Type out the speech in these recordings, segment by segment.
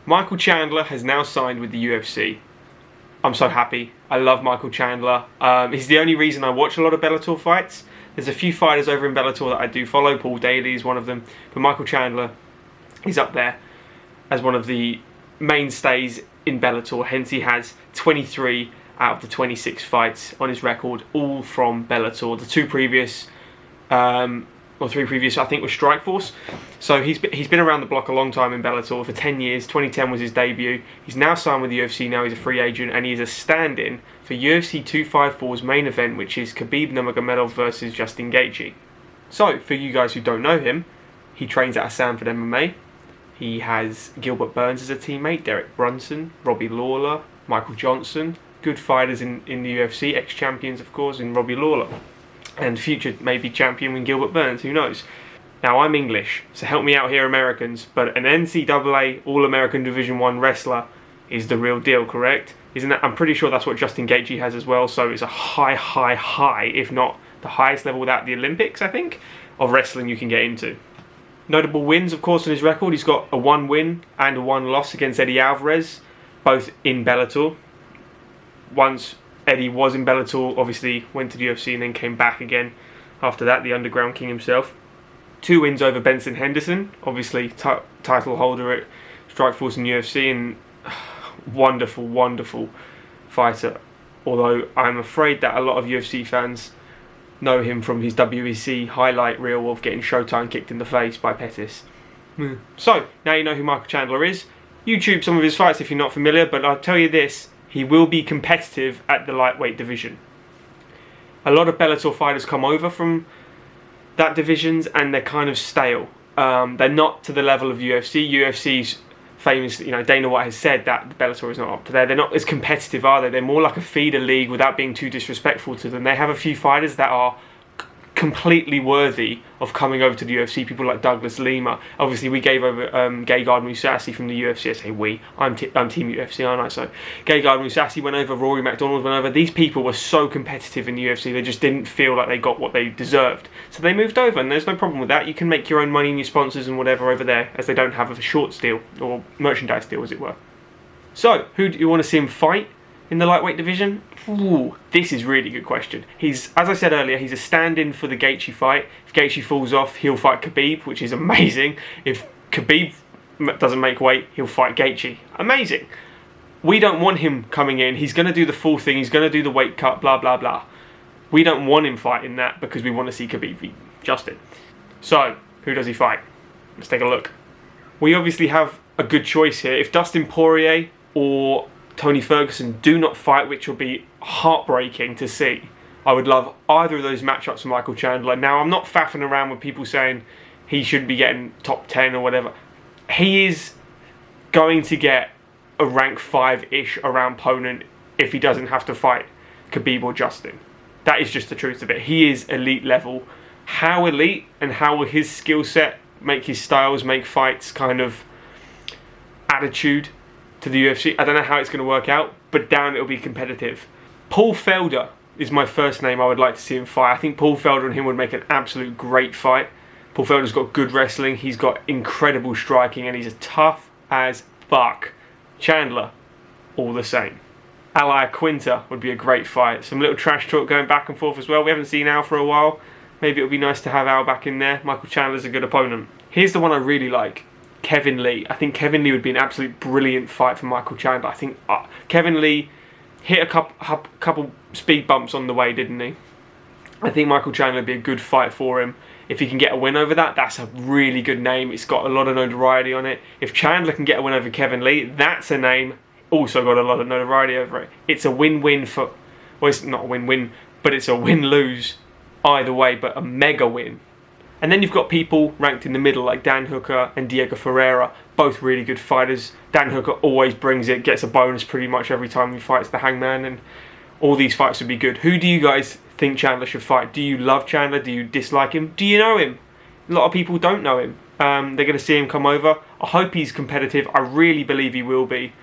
Michael Chandler has now signed with the UFC. I'm so happy. I love Michael Chandler. He's the only reason I watch a lot of Bellator fights. There's a few fighters over in Bellator that I do follow. Paul Daly is one of them. But Michael Chandler, he's up there as one of the mainstays in Bellator. Hence he has 23 out of the 26 fights on his record, all from Bellator. The three previous, I think, was Strikeforce. So he's been around the block a long time in Bellator, for 10 years. 2010 was his debut. He's now signed with the UFC, now he's a free agent, and he's a stand-in for UFC 254's main event, which is Khabib Nurmagomedov versus Justin Gaethje. So, for you guys who don't know him, he trains at Sanford MMA. He has Gilbert Burns as a teammate, Derek Brunson, Robbie Lawler, Michael Johnson. Good fighters in the UFC, ex-champions of course, in Robbie Lawler. And future maybe champion in Gilbert Burns, who knows. Now I'm English, so help me out here Americans, but an NCAA All-American Division 1 wrestler is the real deal, correct? Isn't that? I'm pretty sure that's what Justin Gaethje has as well, so it's a high, if not the highest level without the Olympics, I think, of wrestling you can get into. Notable wins, of course, on his record. He's got a 1 win and a 1 loss against Eddie Alvarez, both in Bellator. Once Eddie was in Bellator, obviously went to the UFC and then came back again after that, the Underground King himself. 2 wins over Benson Henderson, obviously title holder at Strikeforce and UFC, and wonderful fighter. Although I'm afraid that a lot of UFC fans know him from his WEC highlight reel of getting Showtime kicked in the face by Pettis. So, now you know who Michael Chandler is. YouTube some of his fights if you're not familiar, but I'll tell you this, he will be competitive at the lightweight division. A lot of Bellator fighters come over from that divisions and they're kind of stale. They're not to the level of UFC. UFC's famous, Dana White has said that Bellator is not up to there. They're not as competitive, are they? They're more like a feeder league without being too disrespectful to them. They have a few fighters that are completely worthy of coming over to the UFC. People like Douglas Lima. Obviously, we gave over Gegard Mousasi from the UFC. I say we. I'm Team UFC, aren't I? So Gegard Mousasi went over. Rory McDonald went over. These people were so competitive in the UFC. They just didn't feel like they got what they deserved. So they moved over, and there's no problem with that. You can make your own money and your sponsors and whatever over there, as they don't have a shorts deal or merchandise deal, as it were. So, who do you want to see him fight in the lightweight division? Ooh, this is a really good question. As I said earlier, he's a stand-in for the Gaethje fight. If Gaethje falls off, he'll fight Khabib, which is amazing. If Khabib doesn't make weight, he'll fight Gaethje. Amazing. We don't want him coming in. He's going to do the full thing. He's going to do the weight cut, blah, blah, blah. We don't want him fighting that because we want to see Khabib beat Justin. So, who does he fight? Let's take a look. We obviously have a good choice here. If Dustin Poirier or Tony Ferguson do not fight, which will be heartbreaking to see, I would love either of those matchups for Michael Chandler. Now, I'm not faffing around with people saying he shouldn't be getting top 10 or whatever. He is going to get a rank 5-ish around opponent if he doesn't have to fight Khabib or Justin. That is just the truth of it. He is elite level. How elite and how will his skill set make his styles, make fights kind of attitude to the UFC? I don't know how it's going to work out, but damn, it'll be competitive. Paul Felder is my first name I would like to see him fight. I think Paul Felder and him would make an absolute great fight. Paul Felder's got good wrestling, he's got incredible striking, and he's as tough as fuck. Chandler, all the same. Al Quinta would be a great fight. Some little trash talk going back and forth as well. We haven't seen Al for a while. Maybe it would be nice to have Al back in there. Michael Chandler's a good opponent. Here's the one I really like. Kevin Lee. I think Kevin Lee would be an absolute brilliant fight for Michael Chandler. I think Kevin Lee hit a couple speed bumps on the way, didn't he? I think Michael Chandler would be a good fight for him. If he can get a win over that, that's a really good name. It's got a lot of notoriety on it. If Chandler can get a win over Kevin Lee, that's a name also got a lot of notoriety over it. It's a win-win for... Well, it's not a win-win, but it's a win-lose either way, but a mega win. And then you've got people ranked in the middle like Dan Hooker and Diego Ferreira, both really good fighters. Dan Hooker always brings it, gets a bonus pretty much every time he fights the Hangman, and all these fights would be good. Who do you guys think Chandler should fight? Do you love Chandler? Do you dislike him? Do you know him? A lot of people don't know him. They're going to see him come over. I hope he's competitive. I really believe he will be,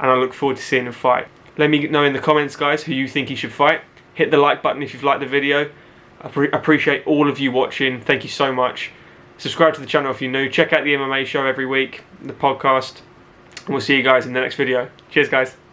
and I look forward to seeing him fight. Let me know in the comments, guys, who you think he should fight. Hit the like button if you've liked the video. I appreciate all of you watching. Thank you so much. Subscribe to the channel if you're new. Check out the MMA show every week, the podcast. And we'll see you guys in the next video. Cheers, guys.